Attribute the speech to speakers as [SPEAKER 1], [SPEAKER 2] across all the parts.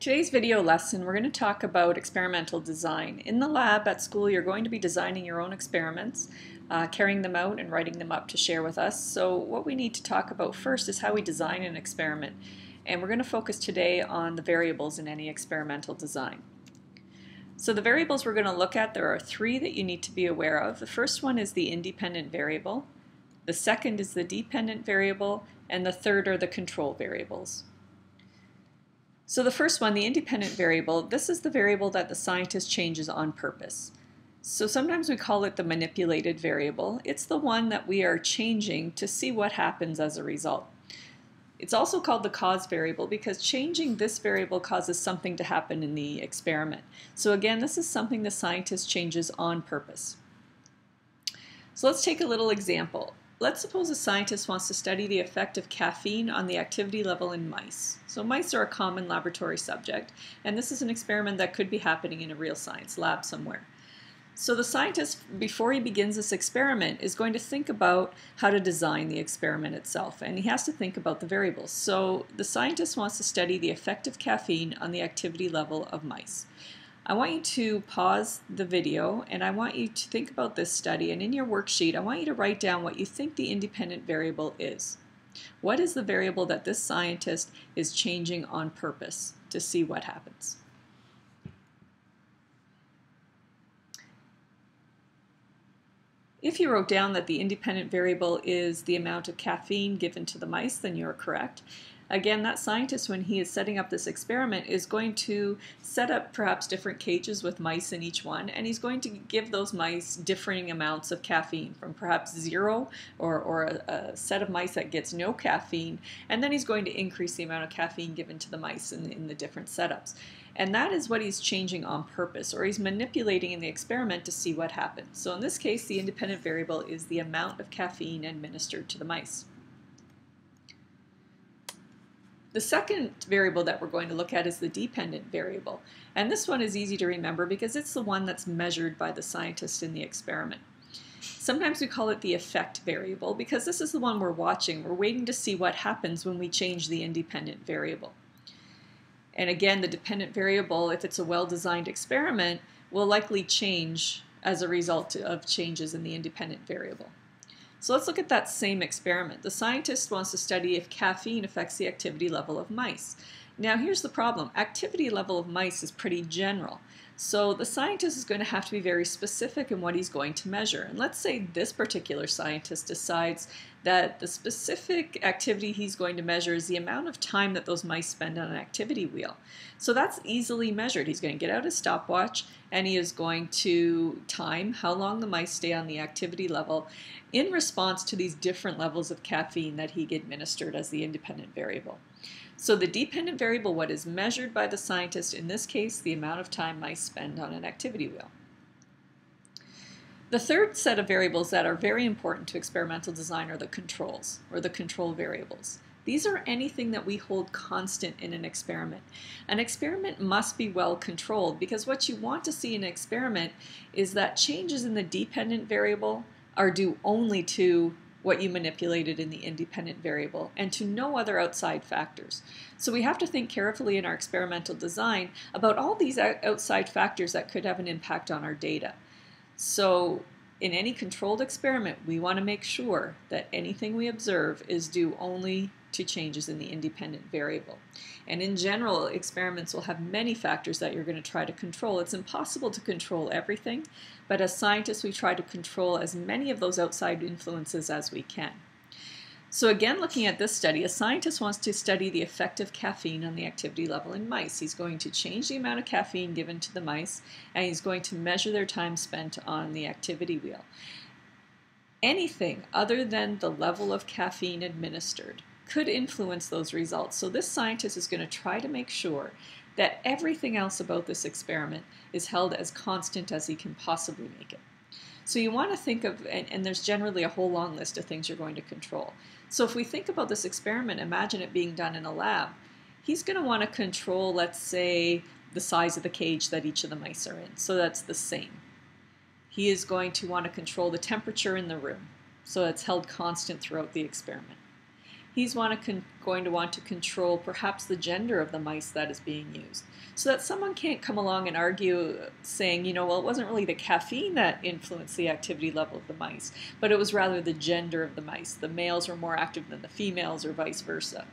[SPEAKER 1] Today's video lesson, we're going to talk about experimental design. In the lab at school, you're going to be designing your own experiments, carrying them out and writing them up to share with us. So what we need to talk about first is how we design an experiment. And we're going to focus today on the variables in any experimental design. So the variables we're going to look at, there are three that you need to be aware of. The first one is the independent variable. The second is the dependent variable. And the third are the control variables. So the first one, the independent variable, this is the variable that the scientist changes on purpose. So sometimes we call it the manipulated variable. It's the one that we are changing to see what happens as a result. It's also called the cause variable because changing this variable causes something to happen in the experiment. So again, this is something the scientist changes on purpose. So let's take a little example. Let's suppose a scientist wants to study the effect of caffeine on the activity level in mice. So mice are a common laboratory subject, and this is an experiment that could be happening in a real science lab somewhere. So the scientist, before he begins this experiment, is going to think about how to design the experiment itself, and he has to think about the variables. So the scientist wants to study the effect of caffeine on the activity level of mice. I want you to pause the video and I want you to think about this study, and in your worksheet I want you to write down what you think the independent variable is. What is the variable that this scientist is changing on purpose to see what happens? If you wrote down that the independent variable is the amount of caffeine given to the mice, then you're correct. Again, that scientist, when he is setting up this experiment, is going to set up perhaps different cages with mice in each one, and he's going to give those mice differing amounts of caffeine, from perhaps 0 or a set of mice that gets no caffeine, and then he's going to increase the amount of caffeine given to the mice in the different setups. And that is what he's changing on purpose, or he's manipulating in the experiment to see what happens. So in this case, the independent variable is the amount of caffeine administered to the mice. The second variable that we're going to look at is the dependent variable. And this one is easy to remember because it's the one that's measured by the scientist in the experiment. Sometimes we call it the effect variable because this is the one we're watching. We're waiting to see what happens when we change the independent variable. And again, the dependent variable, if it's a well-designed experiment, will likely change as a result of changes in the independent variable. So let's look at that same experiment. The scientist wants to study if caffeine affects the activity level of mice. Now here's the problem. Activity level of mice is pretty general. So the scientist is going to have to be very specific in what he's going to measure. And let's say this particular scientist decides that the specific activity he's going to measure is the amount of time that those mice spend on an activity wheel. So that's easily measured. He's going to get out his stopwatch and he is going to time how long the mice stay on the activity level in response to these different levels of caffeine that he administered as the independent variable. So the dependent variable, what is measured by the scientist, in this case, the amount of time mice spend on an activity wheel. The third set of variables that are very important to experimental design are the controls, or the control variables. These are anything that we hold constant in an experiment. An experiment must be well controlled because what you want to see in an experiment is that changes in the dependent variable are due only to what you manipulated in the independent variable and to no other outside factors. So we have to think carefully in our experimental design about all these outside factors that could have an impact on our data. So in any controlled experiment, we want to make sure that anything we observe is due only to changes in the independent variable. And in general, experiments will have many factors that you're going to try to control. It's impossible to control everything, but as scientists, we try to control as many of those outside influences as we can. So again, looking at this study, a scientist wants to study the effect of caffeine on the activity level in mice. He's going to change the amount of caffeine given to the mice, and he's going to measure their time spent on the activity wheel. Anything other than the level of caffeine administered could influence those results. So this scientist is going to try to make sure that everything else about this experiment is held as constant as he can possibly make it. So you want to think of, and there's generally a whole long list of things you're going to control. So if we think about this experiment, imagine it being done in a lab. He's going to want to control, let's say, the size of the cage that each of the mice are in. So that's the same. He is going to want to control the temperature in the room. So it's held constant throughout the experiment. going to want to control perhaps the gender of the mice that is being used, so that someone can't come along and argue saying, well, it wasn't really the caffeine that influenced the activity level of the mice, but it was rather the gender of the mice. The males were more active than the females or vice versa.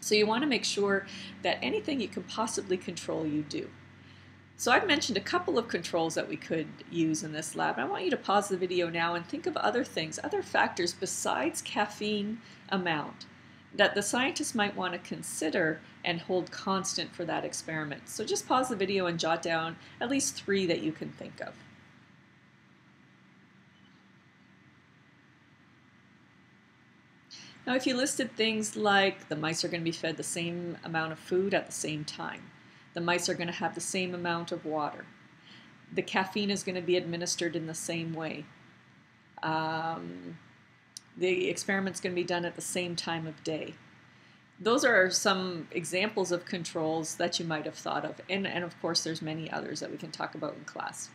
[SPEAKER 1] So you want to make sure that anything you can possibly control, you do. So I've mentioned a couple of controls that we could use in this lab. I want you to pause the video now and think of other things, other factors besides caffeine amount that the scientists might want to consider and hold constant for that experiment. So just pause the video and jot down at least 3 that you can think of. Now, if you listed things like the mice are going to be fed the same amount of food at the same time, the mice are going to have the same amount of water, the caffeine is going to be administered in the same way, the experiment's going to be done at the same time of day. Those are some examples of controls that you might have thought of, and of course there's many others that we can talk about in class.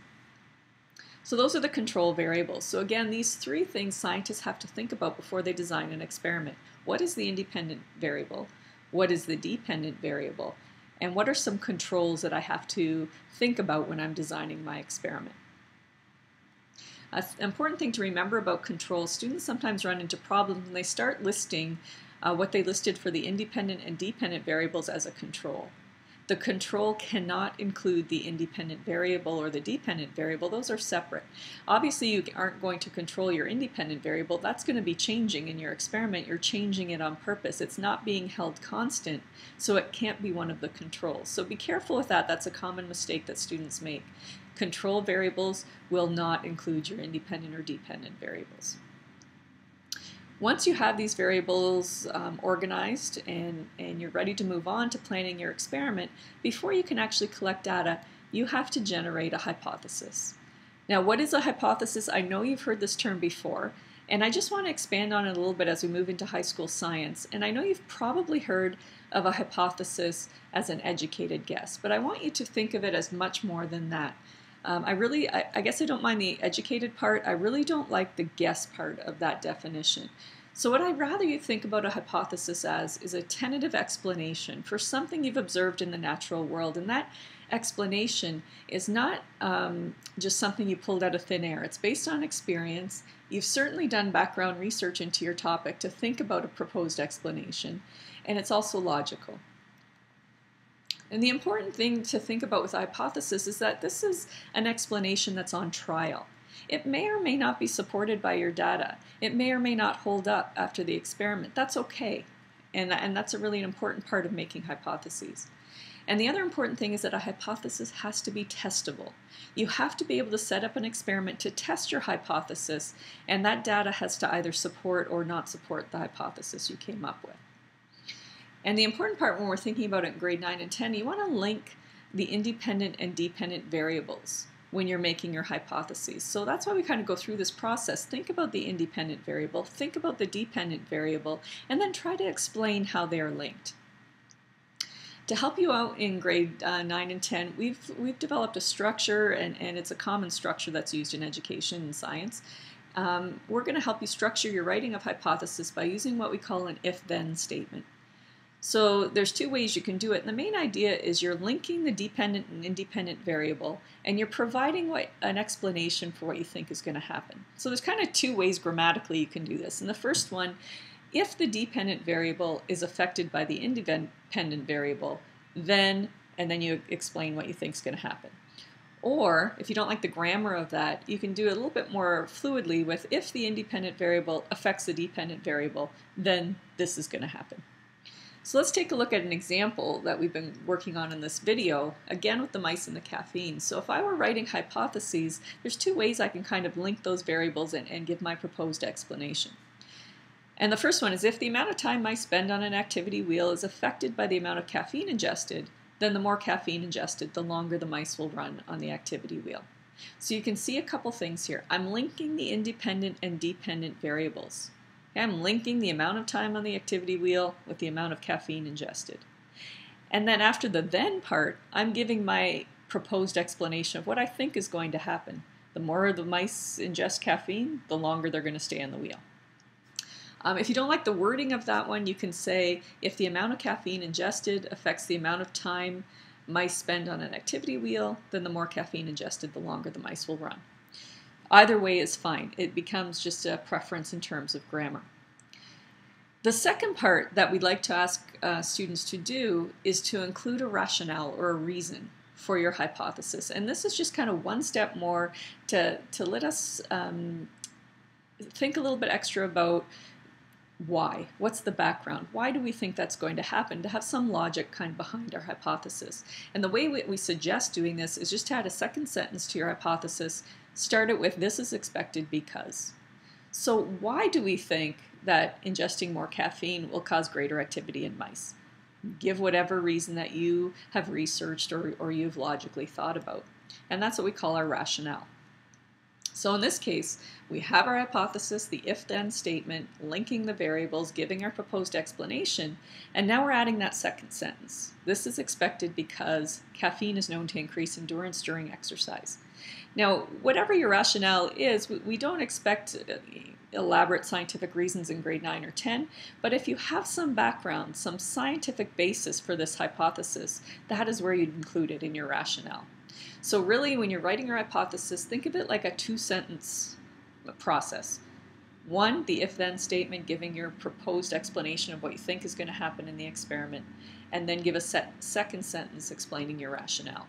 [SPEAKER 1] So those are the control variables. So again, these 3 things scientists have to think about before they design an experiment. What is the independent variable? What is the dependent variable? And what are some controls that I have to think about when I'm designing my experiment? An important thing to remember about controls, students sometimes run into problems when they start listing what they listed for the independent and dependent variables as a control. The control cannot include the independent variable or the dependent variable. Those are separate. Obviously, you aren't going to control your independent variable. That's going to be changing in your experiment. You're changing it on purpose. It's not being held constant, so it can't be one of the controls. So be careful with that. That's a common mistake that students make. Control variables will not include your independent or dependent variables. Once you have these variables organized and you're ready to move on to planning your experiment, before you can actually collect data, you have to generate a hypothesis. Now, what is a hypothesis? I know you've heard this term before, and I just want to expand on it a little bit as we move into high school science. And I know you've probably heard of a hypothesis as an educated guess, but I want you to think of it as much more than that. I guess I don't mind the educated part. I really don't like the guess part of that definition. So what I'd rather you think about a hypothesis as is a tentative explanation for something you've observed in the natural world. And that explanation is not just something you pulled out of thin air. It's based on experience. You've certainly done background research into your topic to think about a proposed explanation. And it's also logical. And the important thing to think about with a hypothesis is that this is an explanation that's on trial. It may or may not be supported by your data. It may or may not hold up after the experiment. That's okay. And that's a really important part of making hypotheses. And the other important thing is that a hypothesis has to be testable. You have to be able to set up an experiment to test your hypothesis, and that data has to either support or not support the hypothesis you came up with. And the important part when we're thinking about it in grade 9 and 10, you want to link the independent and dependent variables when you're making your hypotheses. So that's why we kind of go through this process. Think about the independent variable, think about the dependent variable, and then try to explain how they are linked. To help you out in grade 9 and 10, we've developed a structure, and it's a common structure that's used in education and science. We're going to help you structure your writing of hypothesis by using what we call an if-then statement. So there's 2 ways you can do it. And the main idea is you're linking the dependent and independent variable, and you're providing an explanation for what you think is going to happen. So there's kind of 2 ways grammatically you can do this. And the first one, if the dependent variable is affected by the independent variable, then you explain what you think is going to happen. Or, if you don't like the grammar of that, you can do it a little bit more fluidly with if the independent variable affects the dependent variable, then this is going to happen. So let's take a look at an example that we've been working on in this video, again with the mice and the caffeine. So if I were writing hypotheses, there's 2 ways I can kind of link those variables and give my proposed explanation. And the first one is if the amount of time mice spend on an activity wheel is affected by the amount of caffeine ingested, then the more caffeine ingested, the longer the mice will run on the activity wheel. So you can see a couple things here. I'm linking the independent and dependent variables. I'm linking the amount of time on the activity wheel with the amount of caffeine ingested. And then after the then part, I'm giving my proposed explanation of what I think is going to happen. The more the mice ingest caffeine, the longer they're going to stay on the wheel. If you don't like the wording of that one, you can say if the amount of caffeine ingested affects the amount of time mice spend on an activity wheel, then the more caffeine ingested, the longer the mice will run. Either way is fine. It becomes just a preference in terms of grammar. The second part that we'd like to ask students to do is to include a rationale or a reason for your hypothesis. And this is just kind of one step more to let us think a little bit extra about why. What's the background? Why do we think that's going to happen? To have some logic kind of behind our hypothesis. And the way we suggest doing this is just to add a second sentence to your hypothesis. Start it with, this is expected because. So why do we think that ingesting more caffeine will cause greater activity in mice? Give whatever reason that you have researched or you've logically thought about. And that's what we call our rationale. So in this case, we have our hypothesis, the if-then statement, linking the variables, giving our proposed explanation, and now we're adding that second sentence. This is expected because caffeine is known to increase endurance during exercise. Now, whatever your rationale is, we don't expect elaborate scientific reasons in grade 9 or 10, but if you have some background, some scientific basis for this hypothesis, that is where you'd include it in your rationale. So really, when you're writing your hypothesis, think of it like a two-sentence process. One, the if-then statement giving your proposed explanation of what you think is going to happen in the experiment, and then give a second sentence explaining your rationale.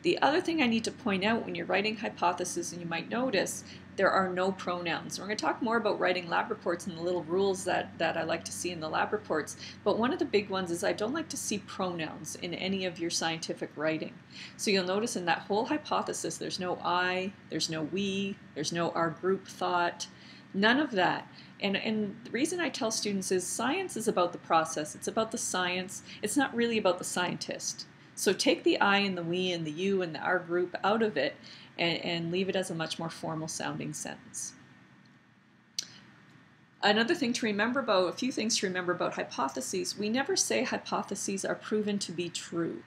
[SPEAKER 1] The other thing I need to point out when you're writing hypotheses, and you might notice, there are no pronouns. We're going to talk more about writing lab reports and the little rules that I like to see in the lab reports, but one of the big ones is I don't like to see pronouns in any of your scientific writing. So you'll notice in that whole hypothesis there's no I, there's no we, there's no our group thought, none of that. And the reason I tell students is science is about the process, it's about the science, it's not really about the scientist. So take the I and the we and the you and the our group out of it and leave it as a much more formal sounding sentence. Another thing to remember about, a few things to remember about hypotheses, we never say hypotheses are proven to be true.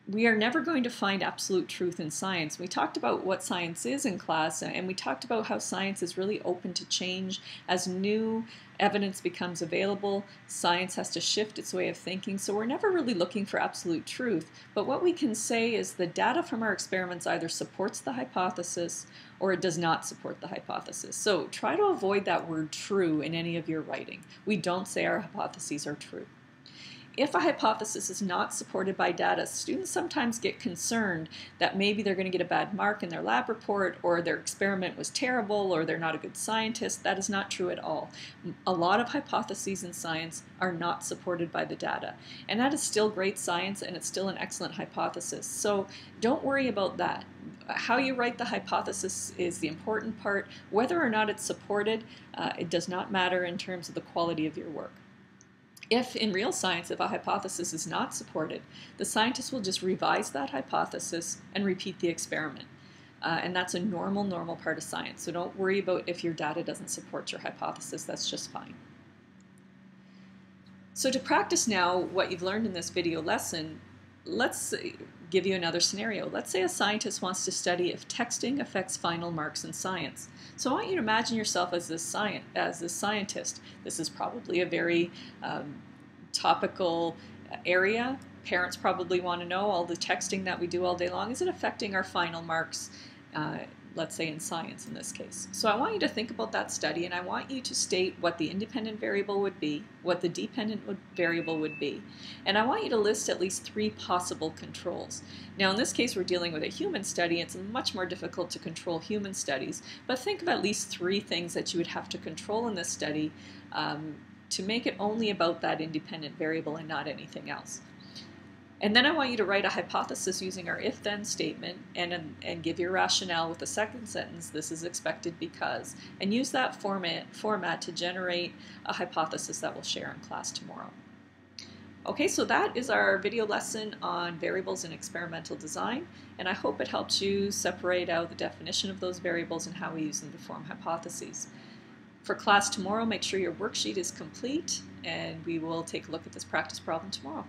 [SPEAKER 1] We are never going to find absolute truth in science. We talked about what science is in class, and we talked about how science is really open to change. As new evidence becomes available, science has to shift its way of thinking, so we're never really looking for absolute truth. But what we can say is the data from our experiments either supports the hypothesis or it does not support the hypothesis. So try to avoid that word true in any of your writing. We don't say our hypotheses are true. If a hypothesis is not supported by data, students sometimes get concerned that maybe they're going to get a bad mark in their lab report, or their experiment was terrible, or they're not a good scientist. That is not true at all. A lot of hypotheses in science are not supported by the data, and that is still great science, and it's still an excellent hypothesis. So don't worry about that. How you write the hypothesis is the important part. Whether or not it's supported, it does not matter in terms of the quality of your work. If in real science, if a hypothesis is not supported, the scientist will just revise that hypothesis and repeat the experiment. And that's a normal part of science. So don't worry about if your data doesn't support your hypothesis, that's just fine. So to practice now what you've learned in this video lesson, let's give you another scenario. Let's say a scientist wants to study if texting affects final marks in science. So I want you to imagine yourself as this scientist. This is probably a very topical area. Parents probably want to know all the texting that we do all day long. Is it affecting our final marks, let's say in science in this case? So I want you to think about that study, and I want you to state what the independent variable would be, what the dependent variable would be, and I want you to list at least 3 possible controls. Now in this case we're dealing with a human study. It's much more difficult to control human studies, but think of at least 3 things that you would have to control in this study to make it only about that independent variable and not anything else. And then I want you to write a hypothesis using our if-then statement and give your rationale with the second sentence, this is expected because, and use that format to generate a hypothesis that we'll share in class tomorrow. Okay, so that is our video lesson on variables in experimental design, and I hope it helps you separate out the definition of those variables and how we use them to form hypotheses. For class tomorrow, make sure your worksheet is complete, and we will take a look at this practice problem tomorrow.